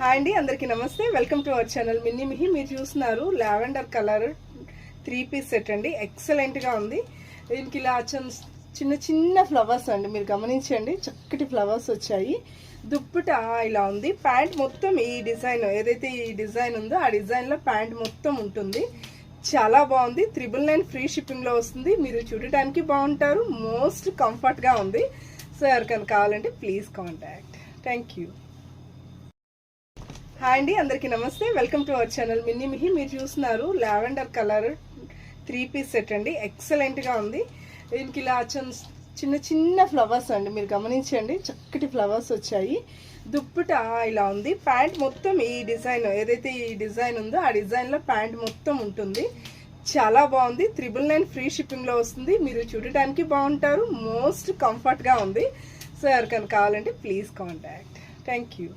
Hi అండి, అందరికీ నమస్తే. Welcome to our channel Minnie Mihi. మీరు చూస్తున్నారు లావెండర్ కలర్ 3-పీస్ సెట్ అండి. ఎక్సలెంట్గా ఉంది. దీనికి ఇలా చిన్న చిన్న ఫ్లవర్స్ అండి, మీరు గమనించండి. చక్కటి ఫ్లవర్స్ వచ్చాయి. దుప్పట ఇలా ఉంది. ప్యాంట్ మొత్తం ఈ డిజైన్, ఏదైతే ఈ డిజైన్ ఉందో ఆ డిజైన్లో ప్యాంట్ మొత్తం ఉంటుంది. చాలా బాగుంది. 999 ఫ్రీ షిప్పింగ్లో వస్తుంది. మీరు చూడటానికి బాగుంటారు. మోస్ట్ కంఫర్ట్గా ఉంది. సో ఎవరికైనా కావాలంటే please contact. Thank you. Hi అండి, అందరికీ నమస్తే. Welcome to our channel Minnie Mihi. మీరు చూస్తున్నారు లావెండర్ కలర్ 3-పీస్ సెట్ అండి. ఎక్సలెంట్గా ఉంది. దీనికి ఇలా చిన్న చిన్న ఫ్లవర్స్ అండి, మీరు గమనించండి. చక్కటి ఫ్లవర్స్ వచ్చాయి. దుప్పట ఇలా ఉంది. ప్యాంట్ మొత్తం ఈ డిజైన్, ఏదైతే ఈ డిజైన్ ఉందో ఆ డిజైన్లో ప్యాంట్ మొత్తం ఉంటుంది. చాలా బాగుంది. 999 ఫ్రీ షిప్పింగ్లో వస్తుంది. మీరు చూడటానికి బాగుంటారు. మోస్ట్ కంఫర్ట్గా ఉంది. సో ఎవరికైనా కావాలంటే ప్లీజ్ కాంటాక్ట్. Thank you.